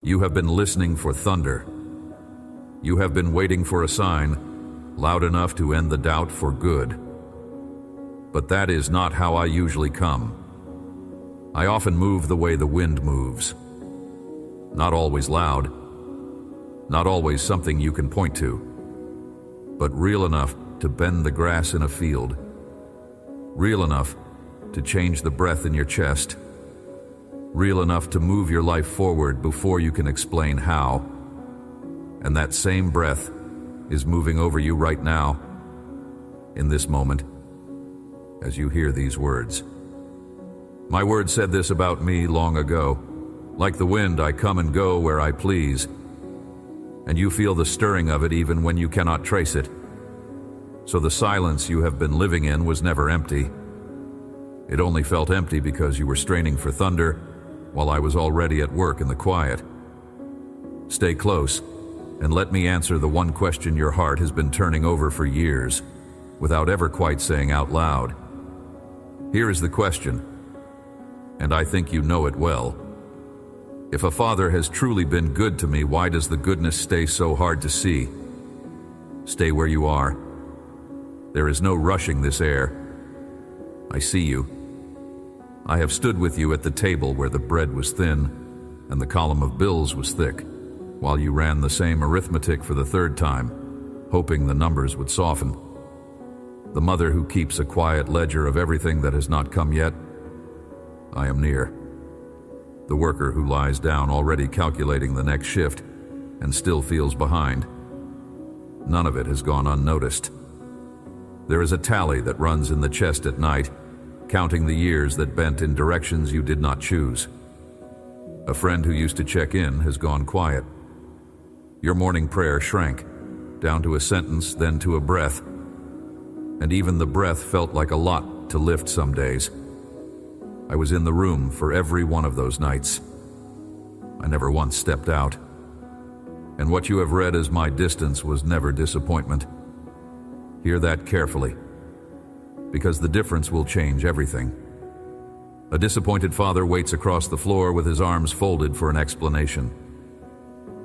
You have been listening for thunder. You have been waiting for a sign loud enough to end the doubt for good. But that is not how I usually come. I often move the way the wind moves. Not always loud, not always something you can point to, but real enough to bend the grass in a field, real enough to change the breath in your chest, real enough to move your life forward before you can explain how. And that same breath is moving over you right now, in this moment, as you hear these words. My word said this about me long ago. Like the wind, I come and go where I please, and you feel the stirring of it even when you cannot trace it. So the silence you have been living in was never empty. It only felt empty because you were straining for thunder while I was already at work in the quiet. Stay close and let me answer the one question your heart has been turning over for years without ever quite saying out loud. Here is the question, and I think you know it well. If a father has truly been good to me, why does the goodness stay so hard to see? Stay where you are. There is no rushing this air. I see you. I have stood with you at the table where the bread was thin and the column of bills was thick, while you ran the same arithmetic for the third time, hoping the numbers would soften. The mother who keeps a quiet ledger of everything that has not come yet, I am near. The worker who lies down already calculating the next shift and still feels behind. None of it has gone unnoticed. There is a tally that runs in the chest at night, counting the years that bent in directions you did not choose. A friend who used to check in has gone quiet. Your morning prayer shrank, down to a sentence, then to a breath. And even the breath felt like a lot to lift some days. I was in the room for every one of those nights. I never once stepped out. And what you have read as my distance was never disappointment. Hear that carefully, because the difference will change everything. A disappointed father waits across the floor with his arms folded for an explanation.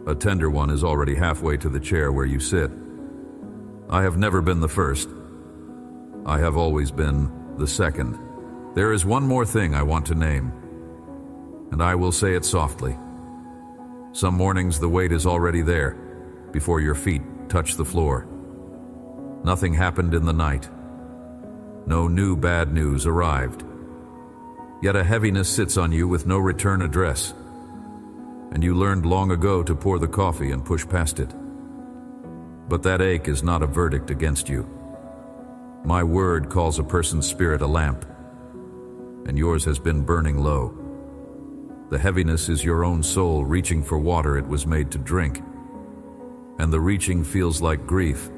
A tender one is already halfway to the chair where you sit. I have never been the first. I have always been the second. There is one more thing I want to name, and I will say it softly. Some mornings the weight is already there, before your feet touch the floor. Nothing happened in the night. No new bad news arrived. Yet a heaviness sits on you with no return address, and you learned long ago to pour the coffee and push past it. But that ache is not a verdict against you. My word calls a person's spirit a lamp, and yours has been burning low. The heaviness is your own soul reaching for water it was made to drink, and the reaching feels like grief,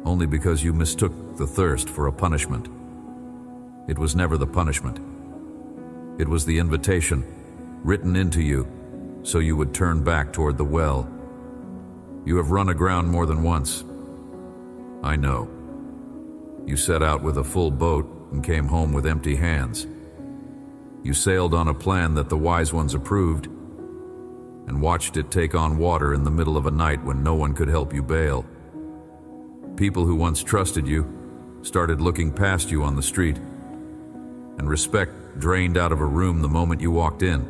only because you mistook the thirst for a punishment. It was never the punishment. It was the invitation, written into you, so you would turn back toward the well. You have run aground more than once. I know. You set out with a full boat and came home with empty hands. You sailed on a plan that the wise ones approved and watched it take on water in the middle of a night when no one could help you bail. People who once trusted you started looking past you on the street, and respect drained out of a room the moment you walked in.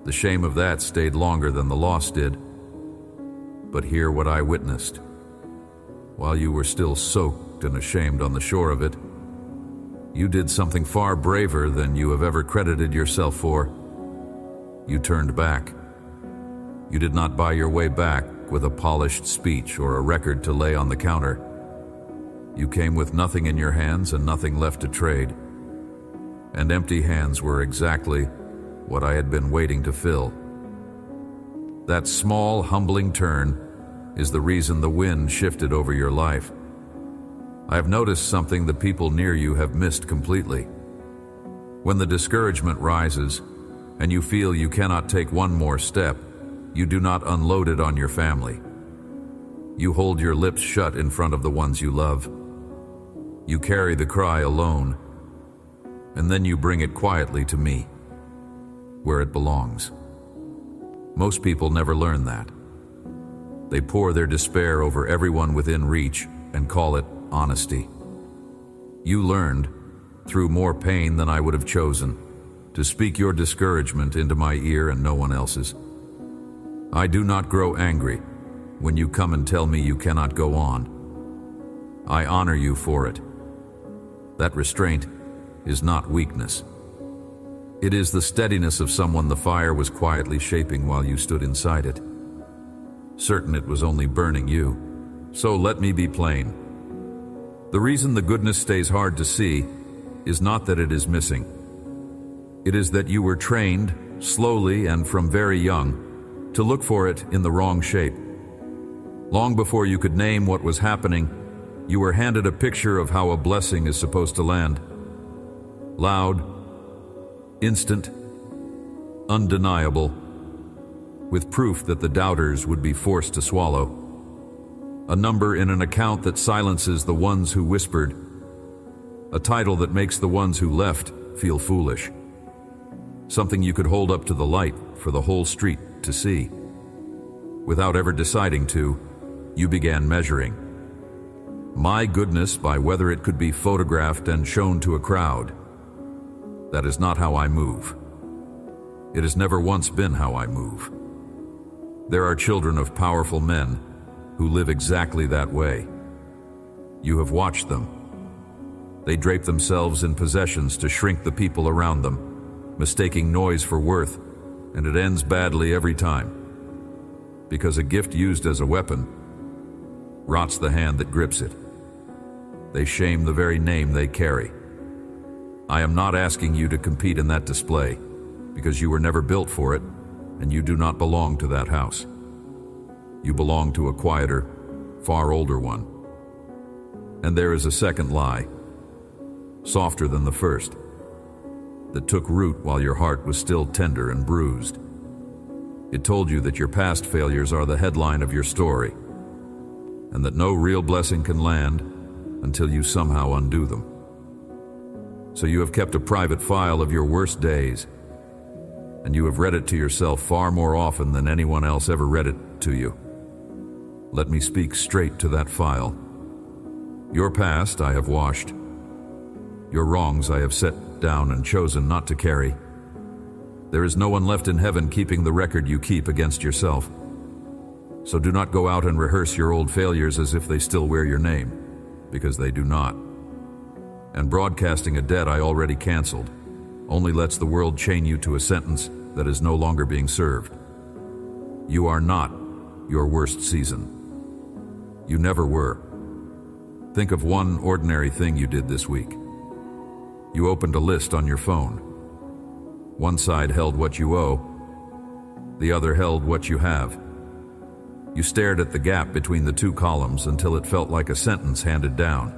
The shame of that stayed longer than the loss did. But hear what I witnessed. While you were still soaked and ashamed on the shore of it, you did something far braver than you have ever credited yourself for. You turned back. You did not buy your way back with a polished speech or a record to lay on the counter. You came with nothing in your hands and nothing left to trade. And empty hands were exactly what I had been waiting to fill. That small, humbling turn is the reason the wind shifted over your life. I have noticed something the people near you have missed completely. When the discouragement rises and you feel you cannot take one more step, you do not unload it on your family. You hold your lips shut in front of the ones you love. You carry the cry alone, and then you bring it quietly to me, where it belongs. Most people never learn that. They pour their despair over everyone within reach and call it honesty. You learned, through more pain than I would have chosen, to speak your discouragement into my ear and no one else's. I do not grow angry when you come and tell me you cannot go on. I honor you for it. That restraint is not weakness. It is the steadiness of someone the fire was quietly shaping while you stood inside it. Certain it was only burning you. So let me be plain. The reason the goodness stays hard to see is not that it is missing. It is that you were trained, slowly and from very young, to look for it in the wrong shape. Long before you could name what was happening, you were handed a picture of how a blessing is supposed to land. Loud, instant, undeniable, with proof that the doubters would be forced to swallow. A number in an account that silences the ones who whispered. A title that makes the ones who left feel foolish. Something you could hold up to the light for the whole street to see. Without ever deciding to, you began measuring my goodness by whether it could be photographed and shown to a crowd. That is not how I move. It has never once been how I move. There are children of powerful men who live exactly that way. You have watched them. They drape themselves in possessions to shrink the people around them, mistaking noise for worth, and it ends badly every time. Because a gift used as a weapon rots the hand that grips it. They shame the very name they carry. I am not asking you to compete in that display, because you were never built for it, and you do not belong to that house. You belong to a quieter, far older one. And there is a second lie, softer than the first, that took root while your heart was still tender and bruised. It told you that your past failures are the headline of your story, and that no real blessing can land until you somehow undo them. So you have kept a private file of your worst days, and you have read it to yourself far more often than anyone else ever read it to you. Let me speak straight to that file. Your past I have washed. Your wrongs I have set down and chosen not to carry. There is no one left in heaven keeping the record you keep against yourself. So do not go out and rehearse your old failures as if they still wear your name, because they do not. And broadcasting a debt I already canceled only lets the world chain you to a sentence that is no longer being served. You are not your worst season. You never were. Think of one ordinary thing you did this week. You opened a list on your phone. One side held what you owe, the other held what you have. You stared at the gap between the two columns until it felt like a sentence handed down.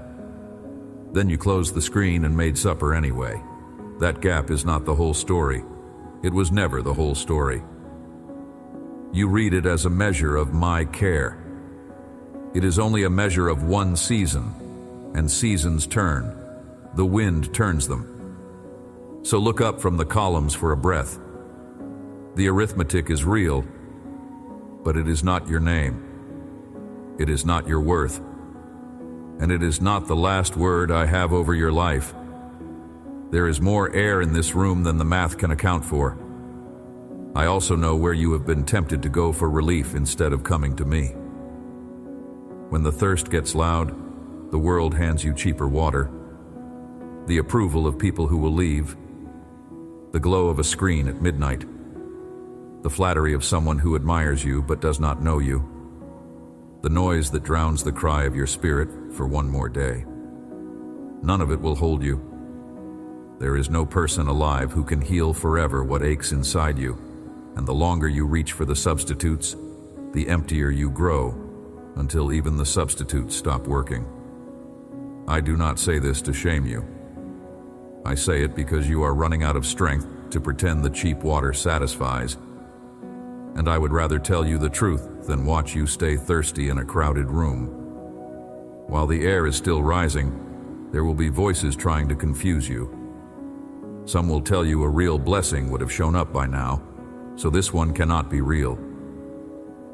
Then you closed the screen and made supper anyway. That gap is not the whole story. It was never the whole story. You read it as a measure of my care. It is only a measure of one season, and seasons turn. The wind turns them. So look up from the columns for a breath. The arithmetic is real, but it is not your name. It is not your worth. And it is not the last word I have over your life. There is more air in this room than the math can account for. I also know where you have been tempted to go for relief instead of coming to me. When the thirst gets loud, the world hands you cheaper water, the approval of people who will leave, the glow of a screen at midnight, the flattery of someone who admires you but does not know you, the noise that drowns the cry of your spirit for one more day. None of it will hold you. There is no person alive who can heal forever what aches inside you, and the longer you reach for the substitutes, the emptier you grow, until even the substitutes stop working. I do not say this to shame you. I say it because you are running out of strength to pretend the cheap water satisfies, and I would rather tell you the truth than watch you stay thirsty in a crowded room. While the air is still rising, there will be voices trying to confuse you. Some will tell you a real blessing would have shown up by now, so this one cannot be real.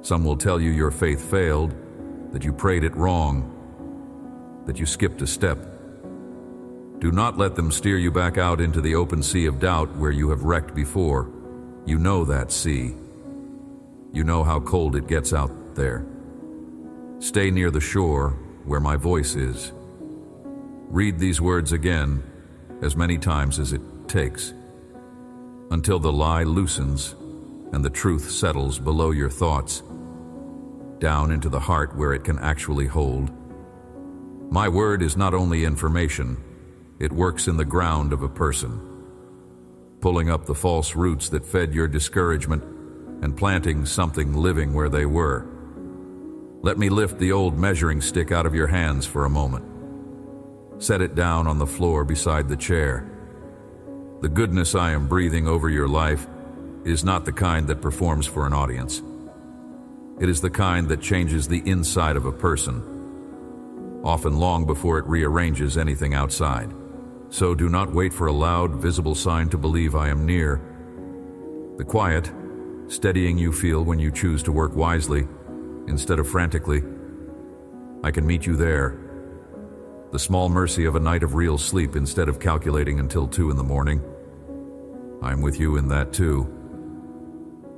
Some will tell you your faith failed, that you prayed it wrong, that you skipped a step. Do not let them steer you back out into the open sea of doubt where you have wrecked before. You know that sea. You know how cold it gets out there. Stay near the shore where my voice is. Read these words again as many times as it takes, until the lie loosens and the truth settles below your thoughts, down into the heart where it can actually hold. My word is not only information, it works in the ground of a person, pulling up the false roots that fed your discouragement and planting something living where they were. Let me lift the old measuring stick out of your hands for a moment. Set it down on the floor beside the chair. The goodness I am breathing over your life is not the kind that performs for an audience. It is the kind that changes the inside of a person, often long before it rearranges anything outside. So do not wait for a loud, visible sign to believe I am near. The quiet, steadying you feel when you choose to work wisely instead of frantically, I can meet you there. The small mercy of a night of real sleep instead of calculating until 2 a.m. I'm with you in that too.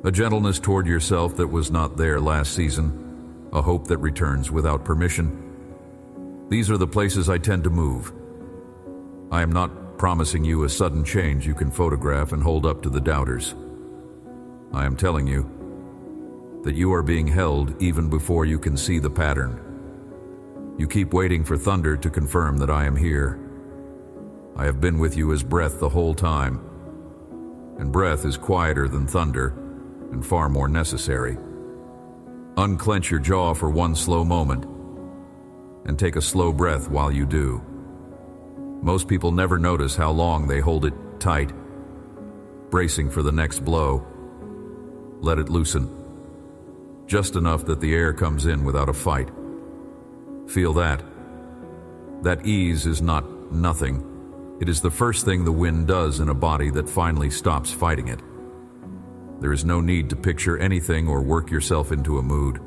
A gentleness toward yourself that was not there last season, a hope that returns without permission. These are the places I tend to move. I am not promising you a sudden change you can photograph and hold up to the doubters. I am telling you that you are being held even before you can see the pattern. You keep waiting for thunder to confirm that I am here. I have been with you as breath the whole time, and breath is quieter than thunder and far more necessary. Unclench your jaw for one slow moment and take a slow breath while you do. Most people never notice how long they hold it tight, bracing for the next blow. Let it loosen, just enough that the air comes in without a fight. Feel that. That ease is not nothing. It is the first thing the wind does in a body that finally stops fighting it. There is no need to picture anything or work yourself into a mood.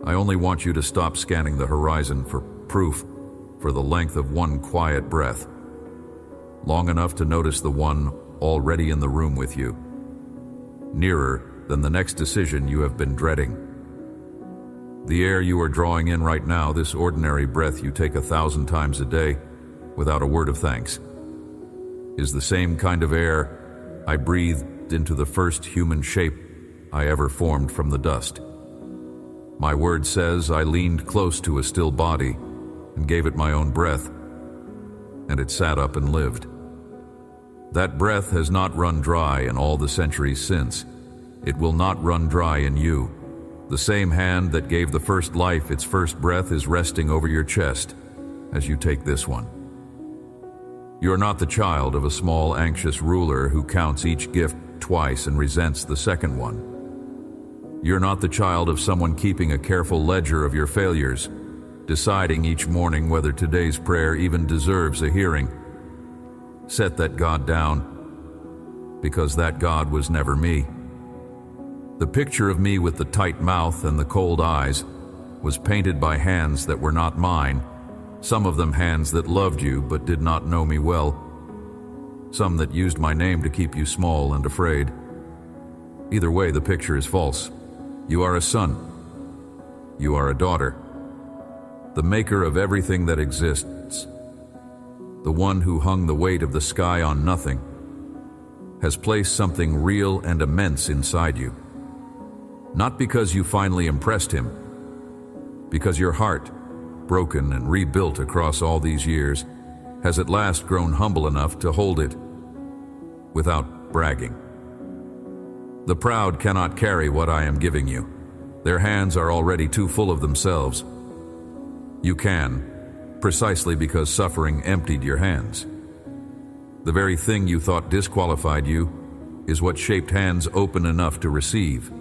I only want you to stop scanning the horizon for proof for the length of one quiet breath, long enough to notice the one already in the room with you, nearer than the next decision you have been dreading. The air you are drawing in right now, this ordinary breath you take 1,000 times a day without a word of thanks, is the same kind of air I breathed into the first human shape I ever formed from the dust. My word says I leaned close to a still body and gave it my own breath, and it sat up and lived. That breath has not run dry in all the centuries since. It will not run dry in you. The same hand that gave the first life its first breath is resting over your chest as you take this one. You are not the child of a small, anxious ruler who counts each gift twice and resents the second one. You're not the child of someone keeping a careful ledger of your failures, deciding each morning whether today's prayer even deserves a hearing. Set that God down, because that God was never me. The picture of me with the tight mouth and the cold eyes was painted by hands that were not mine, some of them hands that loved you but did not know me well, some that used my name to keep you small and afraid. Either way, the picture is false. You are a son. You are a daughter. The maker of everything that exists, the one who hung the weight of the sky on nothing, has placed something real and immense inside you. Not because you finally impressed him, because your heart, broken and rebuilt across all these years, has at last grown humble enough to hold it without bragging. The proud cannot carry what I am giving you. Their hands are already too full of themselves. You can, precisely because suffering emptied your hands. The very thing you thought disqualified you is what shaped hands open enough to receive.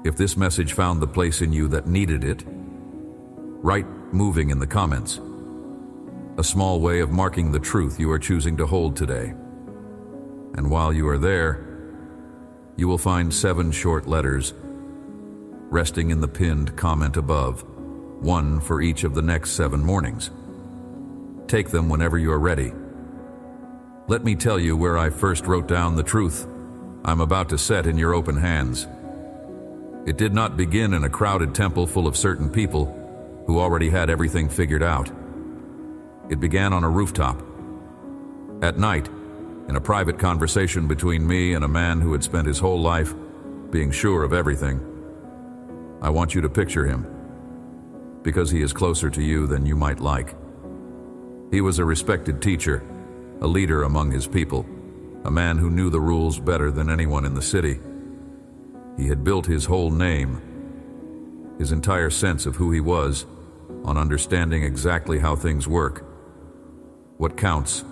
If this message found the place in you that needed it, write moving in the comments. A small way of marking the truth you are choosing to hold today. And while you are there, you will find 7 short letters resting in the pinned comment above, one for each of the next 7 mornings. Take them whenever you are ready. Let me tell you where I first wrote down the truth I'm about to set in your open hands. It did not begin in a crowded temple full of certain people who already had everything figured out. It began on a rooftop. At night, in a private conversation between me and a man who had spent his whole life being sure of everything. I want you to picture him, because he is closer to you than you might like. He was a respected teacher, a leader among his people, a man who knew the rules better than anyone in the city. He had built his whole name, his entire sense of who he was, on understanding exactly how things work, what counts,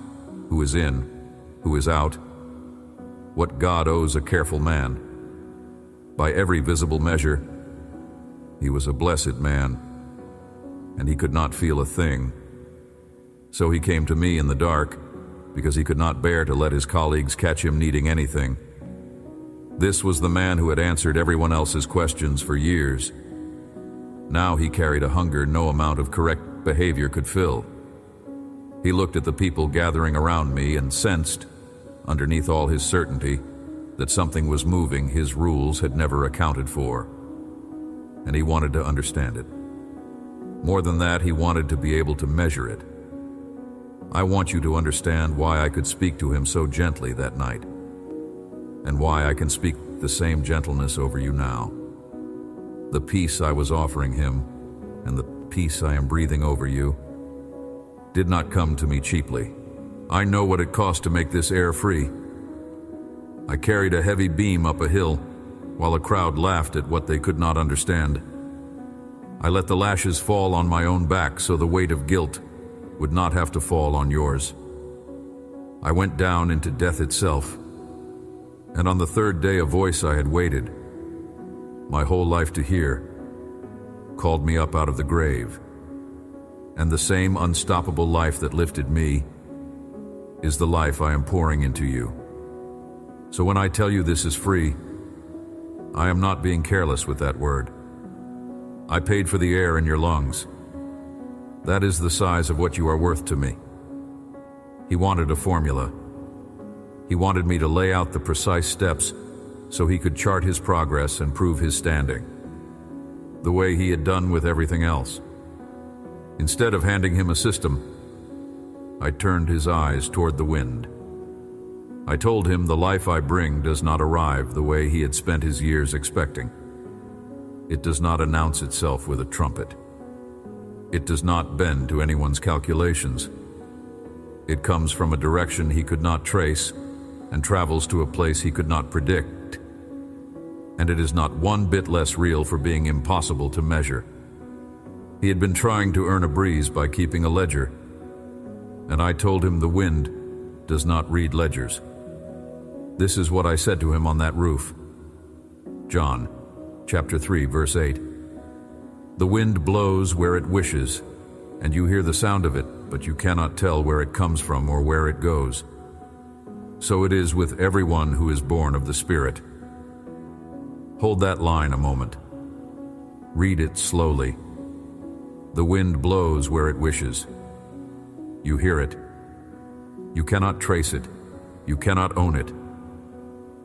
who is in, who is out, what God owes a careful man. By every visible measure, he was a blessed man, and he could not feel a thing. So he came to me in the dark, because he could not bear to let his colleagues catch him needing anything. This was the man who had answered everyone else's questions for years. Now he carried a hunger no amount of correct behavior could fill. He looked at the people gathering around me and sensed, underneath all his certainty, that something was moving his rules had never accounted for. And he wanted to understand it. More than that, he wanted to be able to measure it. I want you to understand why I could speak to him so gently that night, and why I can speak the same gentleness over you now. The peace I was offering him, and the peace I am breathing over you, did not come to me cheaply. I know what it cost to make this air free. I carried a heavy beam up a hill, while a crowd laughed at what they could not understand. I let the lashes fall on my own back so the weight of guilt would not have to fall on yours. I went down into death itself, and on the 3rd day a voice I had waited, my whole life to hear, called me up out of the grave. And the same unstoppable life that lifted me is the life I am pouring into you. So when I tell you this is free, I am not being careless with that word. I paid for the air in your lungs. That is the size of what you are worth to me. He wanted a formula. He wanted me to lay out the precise steps so he could chart his progress and prove his standing, the way he had done with everything else. Instead of handing him a system, I turned his eyes toward the wind. I told him the life I bring does not arrive the way he had spent his years expecting. It does not announce itself with a trumpet. It does not bend to anyone's calculations. It comes from a direction he could not trace and travels to a place he could not predict. And it is not one bit less real for being impossible to measure. He had been trying to earn a breeze by keeping a ledger, and I told him the wind does not read ledgers. This is what I said to him on that roof. John, chapter 3, verse 8. The wind blows where it wishes, and you hear the sound of it, but you cannot tell where it comes from or where it goes. So it is with everyone who is born of the Spirit. Hold that line a moment. Read it slowly. The wind blows where it wishes. You hear it. You cannot trace it. You cannot own it.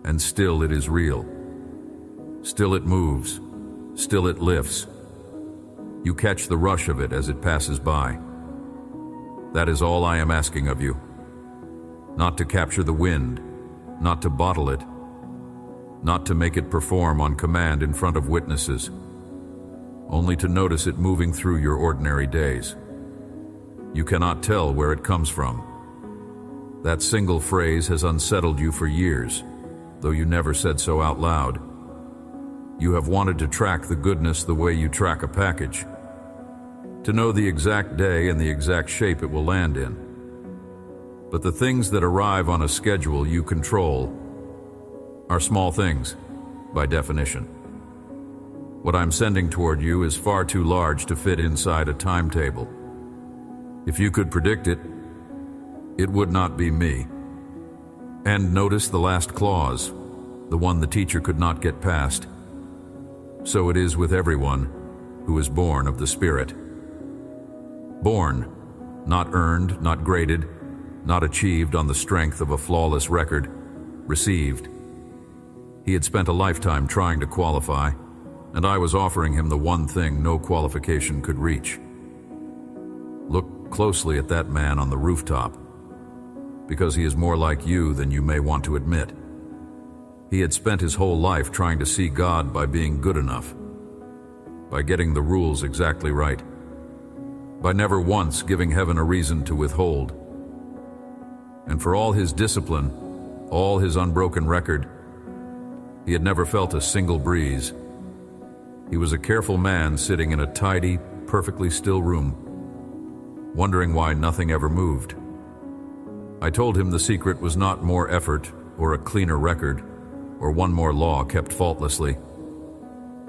And still it is real. Still it moves. Still it lifts. You catch the rush of it as it passes by. That is all I am asking of you. Not to capture the wind, not to bottle it, not to make it perform on command in front of witnesses, only to notice it moving through your ordinary days. You cannot tell where it comes from. That single phrase has unsettled you for years, though you never said so out loud. You have wanted to track the goodness the way you track a package, to know the exact day and the exact shape it will land in. But the things that arrive on a schedule you control are small things, by definition. What I'm sending toward you is far too large to fit inside a timetable. If you could predict it, it would not be me. And notice the last clause, the one the teacher could not get past. So it is with everyone who is born of the Spirit. Born, not earned, not graded, not achieved on the strength of a flawless record, received. He had spent a lifetime trying to qualify, and I was offering him the one thing no qualification could reach. Look closely at that man on the rooftop, because he is more like you than you may want to admit. He had spent his whole life trying to see God by being good enough, by getting the rules exactly right, by never once giving heaven a reason to withhold. And for all his discipline, all his unbroken record, he had never felt a single breeze. He was a careful man sitting in a tidy, perfectly still room, wondering why nothing ever moved. I told him the secret was not more effort or a cleaner record or one more law kept faultlessly.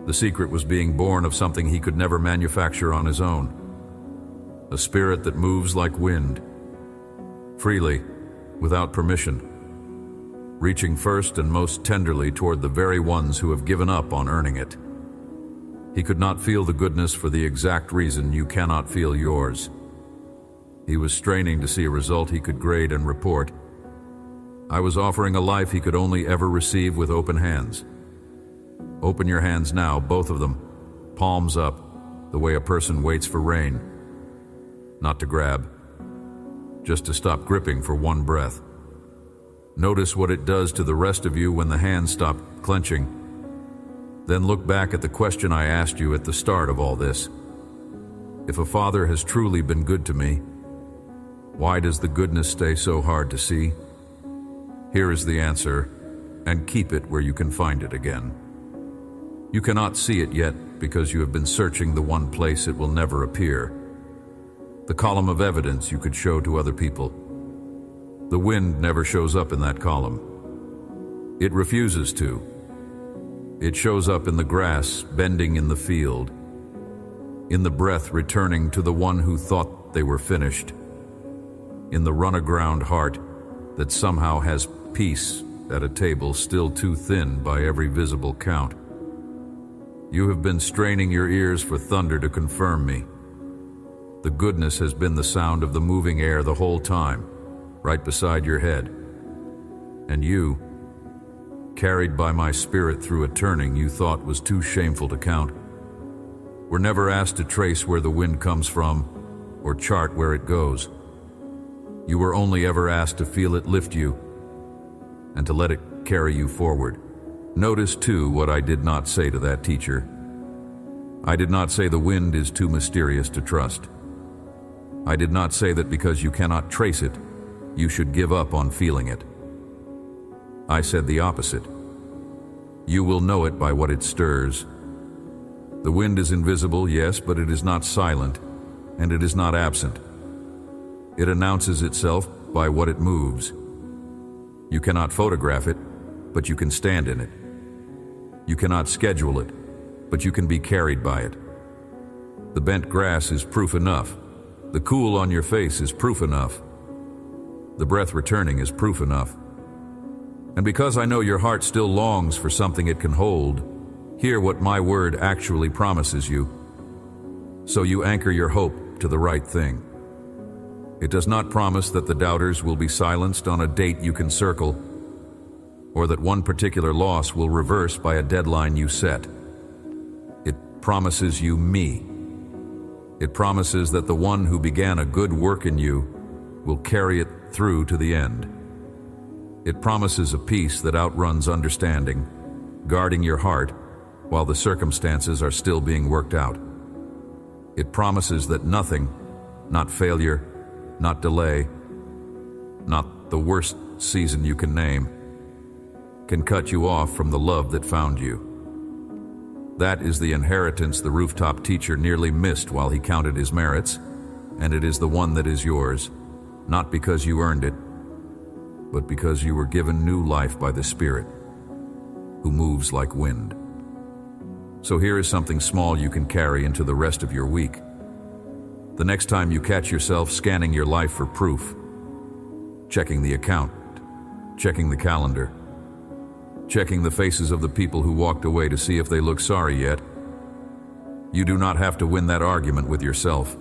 The secret was being born of something he could never manufacture on his own, a spirit that moves like wind, freely, without permission, reaching first and most tenderly toward the very ones who have given up on earning it. He could not feel the goodness for the exact reason you cannot feel yours. He was straining to see a result he could grade and report. I was offering a life he could only ever receive with open hands. Open your hands now, both of them, palms up, the way a person waits for rain. Not to grab, just to stop gripping for one breath. Notice what it does to the rest of you when the hands stop clenching. Then look back at the question I asked you at the start of all this. If a father has truly been good to me, why does the goodness stay so hard to see? Here is the answer, and keep it where you can find it again. You cannot see it yet because you have been searching the one place it will never appear. The column of evidence you could show to other people. The wind never shows up in that column. It refuses to. It shows up in the grass bending in the field, in the breath returning to the one who thought they were finished, in the run-aground heart that somehow has peace at a table still too thin by every visible count. You have been straining your ears for thunder to confirm me. The goodness has been the sound of the moving air the whole time, right beside your head. And you, carried by my spirit through a turning you thought was too shameful to count, were never asked to trace where the wind comes from or chart where it goes. You were only ever asked to feel it lift you and to let it carry you forward. Notice, too, what I did not say to that teacher. I did not say the wind is too mysterious to trust. I did not say that because you cannot trace it, you should give up on feeling it. I said the opposite. You will know it by what it stirs. The wind is invisible, yes, but it is not silent, and it is not absent. It announces itself by what it moves. You cannot photograph it, but you can stand in it. You cannot schedule it, but you can be carried by it. The bent grass is proof enough. The cool on your face is proof enough. The breath returning is proof enough. And because I know your heart still longs for something it can hold, hear what my word actually promises you. So you anchor your hope to the right thing. It does not promise that the doubters will be silenced on a date you can circle, or that one particular loss will reverse by a deadline you set. It promises you me. It promises that the one who began a good work in you will carry it through to the end. It promises a peace that outruns understanding, guarding your heart while the circumstances are still being worked out. It promises that nothing, not failure, not delay, not the worst season you can name, can cut you off from the love that found you. That is the inheritance the rooftop teacher nearly missed while he counted his merits, and it is the one that is yours, not because you earned it, but because you were given new life by the Spirit, who moves like wind. So here is something small you can carry into the rest of your week. The next time you catch yourself scanning your life for proof, checking the account, checking the calendar, checking the faces of the people who walked away to see if they look sorry yet. You do not have to win that argument with yourself.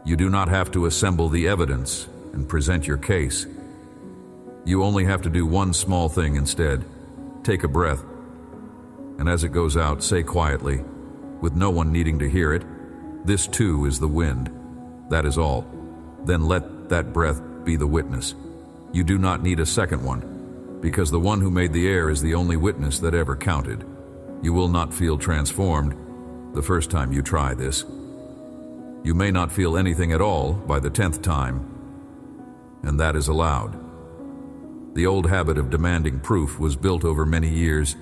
You do not have to assemble the evidence and present your case. You only have to do one small thing instead. Take a breath, and as it goes out, say quietly, with no one needing to hear it, "This too is the wind." That is all. Then let that breath be the witness. You do not need a second one, because the one who made the air is the only witness that ever counted. You will not feel transformed the first time you try this. You may not feel anything at all by the 10th time, and that is allowed. The old habit of demanding proof was built over many years,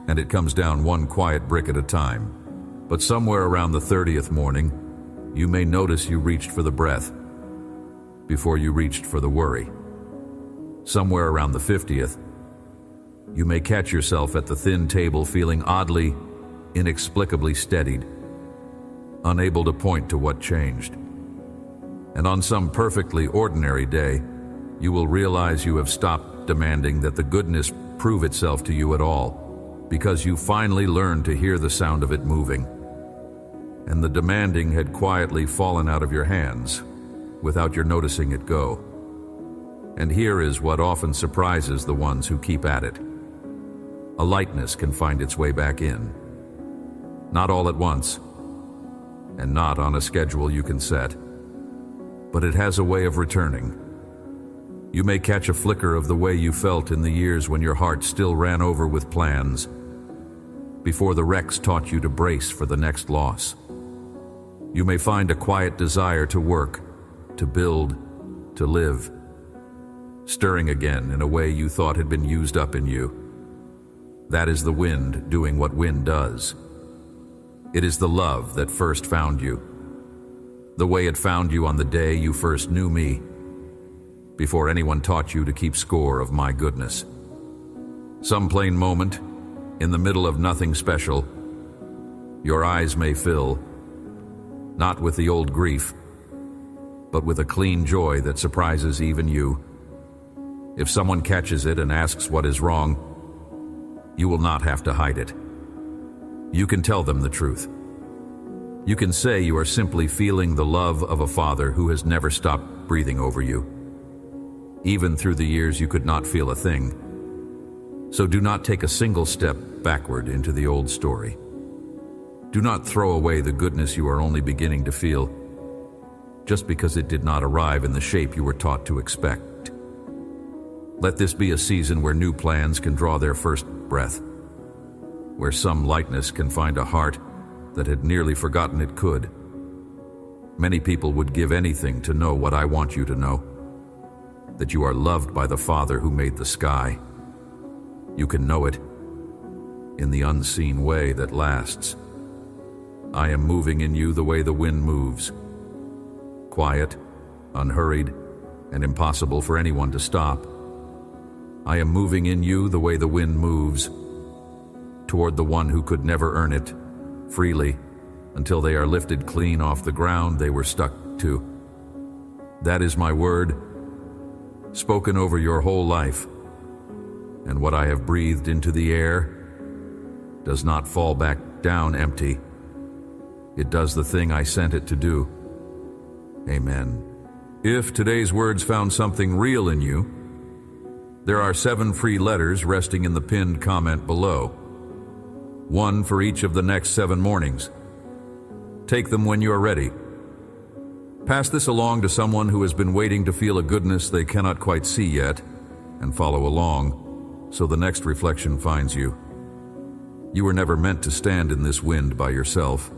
and it comes down one quiet brick at a time. But somewhere around the 30th morning, you may notice you reached for the breath before you reached for the worry. Somewhere around the 50th, you may catch yourself at the thin table feeling oddly, inexplicably steadied, unable to point to what changed. And on some perfectly ordinary day, you will realize you have stopped demanding that the goodness prove itself to you at all, because you finally learned to hear the sound of it moving. And the demanding had quietly fallen out of your hands without your noticing it go. And here is what often surprises the ones who keep at it. A lightness can find its way back in. Not all at once, and not on a schedule you can set, but it has a way of returning. You may catch a flicker of the way you felt in the years when your heart still ran over with plans, before the wrecks taught you to brace for the next loss. You may find a quiet desire to work, to build, to live, stirring again in a way you thought had been used up in you. That is the wind doing what wind does. It is the love that first found you, the way it found you on the day you first knew me, before anyone taught you to keep score of my goodness. Some plain moment, in the middle of nothing special, your eyes may fill, not with the old grief, but with a clean joy that surprises even you. If someone catches it and asks what is wrong, you will not have to hide it. You can tell them the truth. You can say you are simply feeling the love of a father who has never stopped breathing over you. Even through the years you could not feel a thing. So do not take a single step backward into the old story. Do not throw away the goodness you are only beginning to feel, just because it did not arrive in the shape you were taught to expect. Let this be a season where new plans can draw their first breath, where some lightness can find a heart that had nearly forgotten it could. Many people would give anything to know what I want you to know, that you are loved by the Father who made the sky. You can know it in the unseen way that lasts. I am moving in you the way the wind moves, quiet, unhurried, and impossible for anyone to stop. I am moving in you the way the wind moves, toward the one who could never earn it, freely, until they are lifted clean off the ground they were stuck to. That is my word, spoken over your whole life, and what I have breathed into the air does not fall back down empty. It does the thing I sent it to do. Amen. If today's words found something real in you, there are 7 free letters resting in the pinned comment below. 1 for each of the next 7 mornings. Take them when you are ready. Pass this along to someone who has been waiting to feel a goodness they cannot quite see yet, and follow along, so the next reflection finds you. You were never meant to stand in this wind by yourself.